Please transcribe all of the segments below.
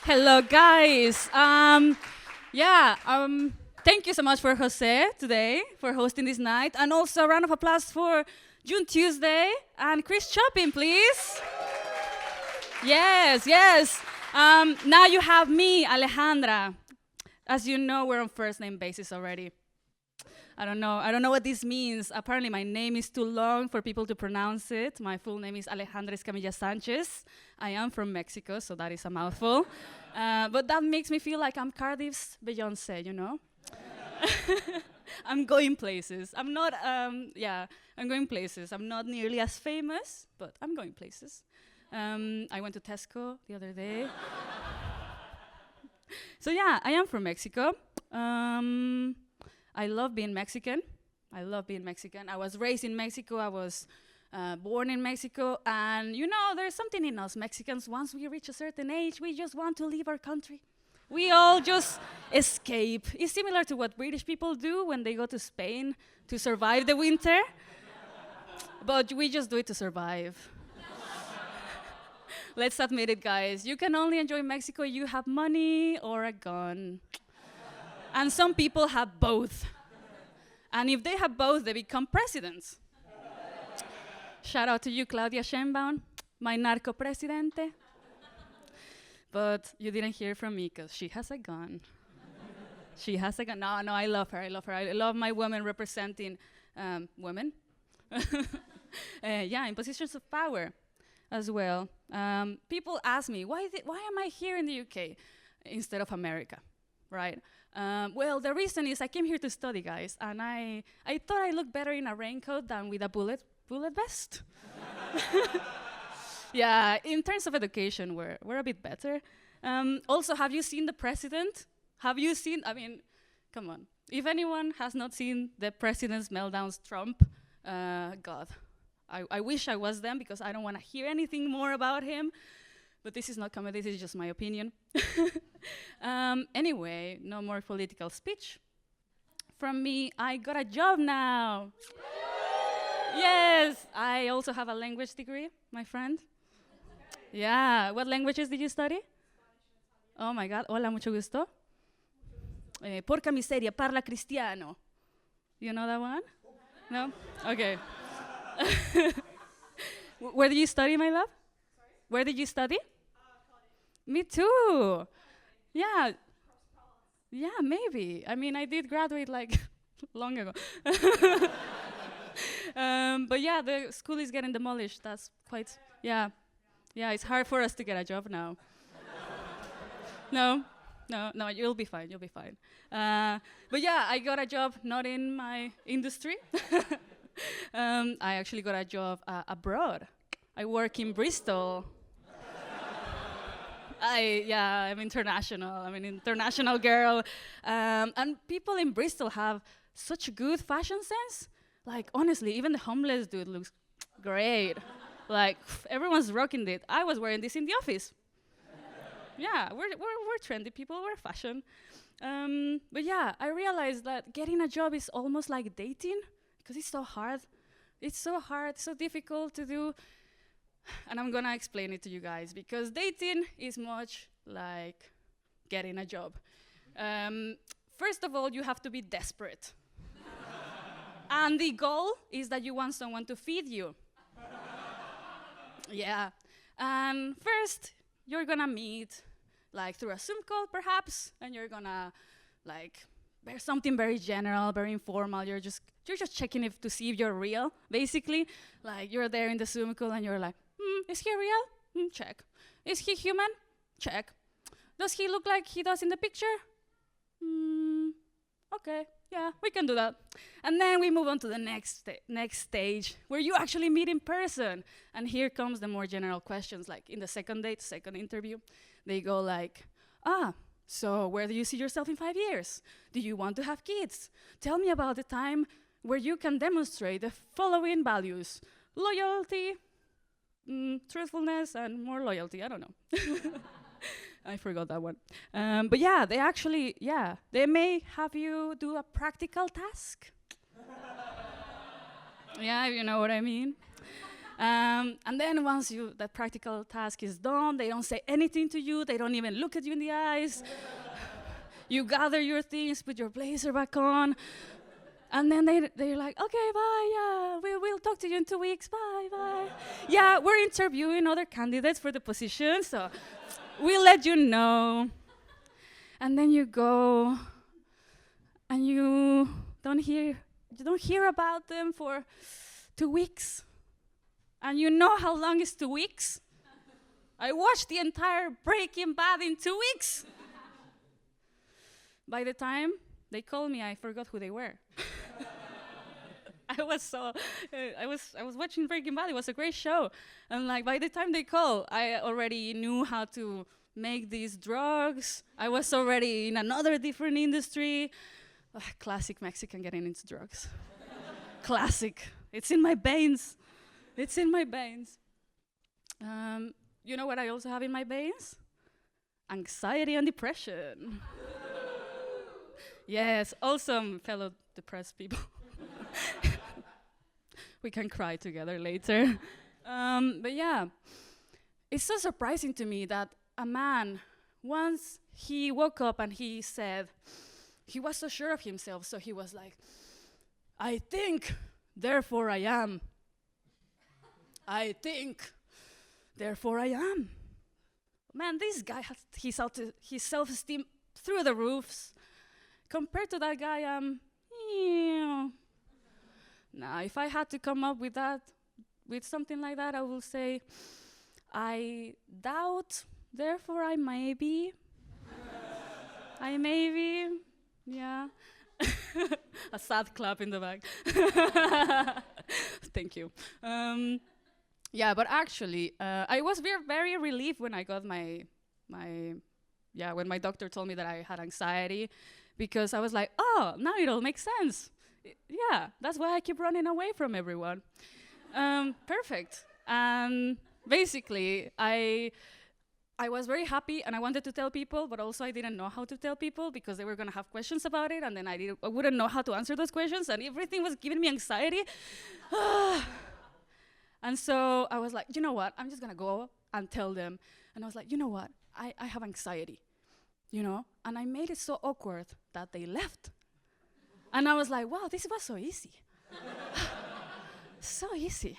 Hello, guys. Thank you so much for Jose today for hosting this night, and also a round of applause for June Tuesday and Chris Chopin, please. Yes, yes. Now you have me, Alejandra. As you know, we're on first name basis already. I don't know. I don't know what this means. Apparently, my name is too long for people to pronounce it. My full name is Alejandra Escamilla Sanchez. I am from Mexico, so that is a mouthful. But that makes me feel like I'm Cardiff's Beyonce, you know? I'm going places. I'm not, I'm going places. I'm not nearly as famous, but I'm going places. I went to Tesco the other day. So yeah, I am from Mexico. I love being Mexican. I love being Mexican. I was raised in Mexico. I was born in Mexico. And you know, there's something in us Mexicans. Once we reach a certain age, we just want to leave our country. We all just escape. It's similar to what British people do when they go to Spain to survive the winter. But we just do it to survive. Let's admit it, guys. You can only enjoy Mexico if you have money or a gun. And some people have both. And if they have both, they become presidents. Shout out to you, Claudia Sheinbaum, my narco presidente. But you didn't hear from me because she has a gun. She has a gun. No, I love her. I love her. I love my women representing women. In positions of power as well. People ask me, why am I here in the UK instead of America, right? Well, the reason is I came here to study, guys, and I thought I looked better in a raincoat than with a bullet vest. Yeah, in terms of education, we're a bit better. Also, have you seen the president? Have you seen, come on. If anyone has not seen the president's meltdowns, Trump, God, I wish I was them because I don't want to hear anything more about him. But this is not comedy, this is just my opinion. Anyway, no more political speech. From me, I got a job now. Yes, I also have a language degree, my friend. Yeah, what languages did you study? Oh my God, hola, mucho gusto. Porca miseria, parla cristiano. You know that one? No? Okay. Where did you study, my love? Where did you study? Me too. Yeah. Yeah, maybe. I did graduate like long ago. But yeah, the school is getting demolished. That's quite, yeah. Yeah, it's hard for us to get a job now. No, you'll be fine, you'll be fine. But yeah, I got a job not in my industry. I actually got a job abroad. I work in Bristol. I'm international. I'm an international girl. And people in Bristol have such good fashion sense. Like, honestly, even the homeless dude looks great. Like, everyone's rocking it. I was wearing this in the office. Yeah, we're trendy people, we're fashion. But yeah, I realized that getting a job is almost like dating, because it's so hard. It's so hard, so difficult to do. And I'm gonna explain it to you guys, because dating is much like getting a job. First of all, you have to be desperate. And the goal is that you want someone to feed you. Yeah. And first, you're gonna meet, like through a Zoom call perhaps, and you're gonna like bear something very general, very informal. You're just checking to see if you're real, basically. Like you're there in the Zoom call and you're like, is he real? Check. Is he human? Check. Does he look like he does in the picture? Okay, yeah, we can do that. And then we move on to the next stage, where you actually meet in person. And here comes the more general questions, like in the second date, second interview. They go like, so where do you see yourself in 5 years? Do you want to have kids? Tell me about the time where you can demonstrate the following values: loyalty, truthfulness, and more loyalty. I don't know. I forgot that one. But yeah, they may have you do a practical task. Yeah, you know what I mean. And then once that practical task is done, they don't say anything to you. They don't even look at you in the eyes. You gather your things, put your blazer back on, and then they're like, okay, bye, yeah, we'll talk to you in 2 weeks, bye, bye. Yeah, we're interviewing other candidates for the position, so we'll let you know. And then you go, and you don't hear about them for 2 weeks. And you know how long is 2 weeks? I watched the entire Breaking Bad in 2 weeks. By the time they called me, I forgot who they were. I was watching Breaking Bad. It was a great show, and like by the time they called, I already knew how to make these drugs. I was already in another different industry. Ugh, classic Mexican getting into drugs. Classic. It's in my veins. It's in my veins. You know what I also have in my veins? Anxiety and depression. Yes, awesome, fellow depressed people. We can cry together later. But yeah, it's so surprising to me that a man, once he woke up and he said, he was so sure of himself, so he was like, I think, therefore I am. I think, therefore I am. Man, this guy has his self-esteem through the roofs. Compared to that guy, nah, if I had to come up with something like that, I will say, I doubt, therefore I maybe. I maybe, yeah. A sad clap in the back. Thank you. Yeah, but actually, I was very relieved when I got when my doctor told me that I had anxiety, because I was like, oh, now it all makes sense. Yeah, that's why I keep running away from everyone. Perfect. And basically, I was very happy and I wanted to tell people, but also I didn't know how to tell people because they were going to have questions about it, and then I wouldn't know how to answer those questions, and everything was giving me anxiety. And so I was like, you know what? I'm just going to go and tell them. And I was like, you know what? I have anxiety, you know? And I made it so awkward that they left. And I was like, wow, this was so easy. So easy.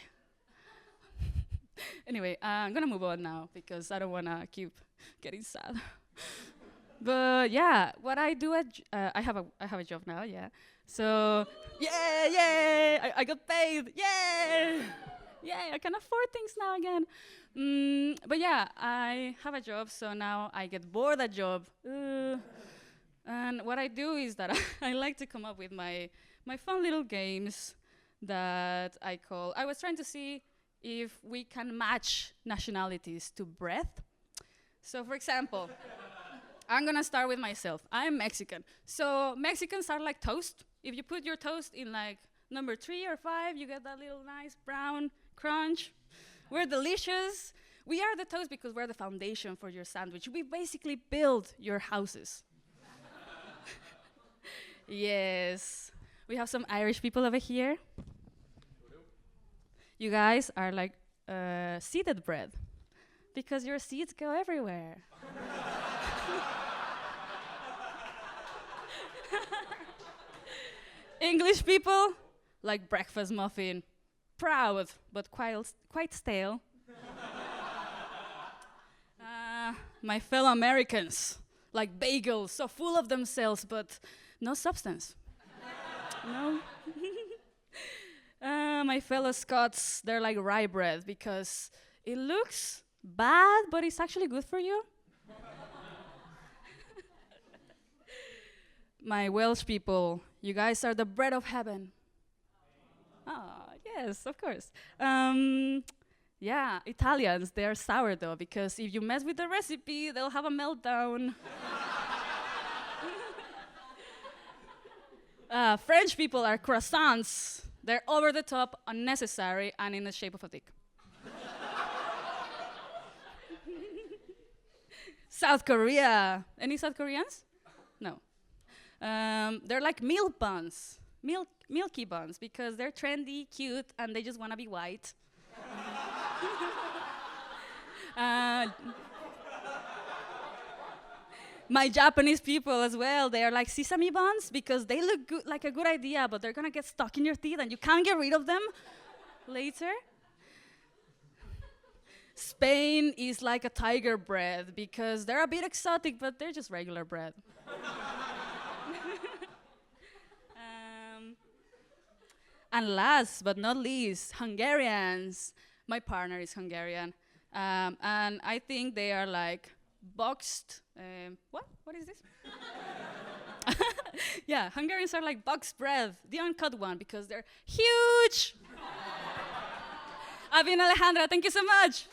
Anyway, I'm going to move on now because I don't want to keep getting sad. But yeah, what I do I have a job now, yeah. So, yay! I got paid, yay! Yay, I can afford things now again. But yeah, I have a job, so now I get bored at job. And what I do is that I like to come up with my fun little games that I call. I was trying to see if we can match nationalities to breath. So for example, I'm gonna start with myself. I'm Mexican. So Mexicans are like toast. If you put your toast in like number 3 or 5, you get that little nice brown crunch. We're delicious. We are the toast because we're the foundation for your sandwich. We basically build your houses. Yes. We have some Irish people over here. You guys are like seeded bread because your seeds go everywhere. English people like breakfast muffin, proud but quite stale. My fellow Americans like bagels, so full of themselves but no substance. No. My fellow Scots, they're like rye bread because it looks bad, but it's actually good for you. My Welsh people, you guys are the bread of heaven. Ah, yes, of course. Yeah, Italians, they are sourdough because if you mess with the recipe, they'll have a meltdown. French people are croissants. They're over the top, unnecessary, and in the shape of a dick. South Korea. Any South Koreans? No. They're like milk buns, milky buns, because they're trendy, cute, and they just want to be white. Uh, my Japanese people as well, they are like sesame buns because they look good, like a good idea, but they're gonna get stuck in your teeth and you can't get rid of them later. Spain is like a tiger bread because they're a bit exotic, but they're just regular bread. um, and last but not least, Hungarians. My partner is Hungarian, and I think they are like boxed. What? What is this? Yeah, Hungarians are like boxed bread, the uncut one, because they're huge. I've been Alejandra. Thank you so much.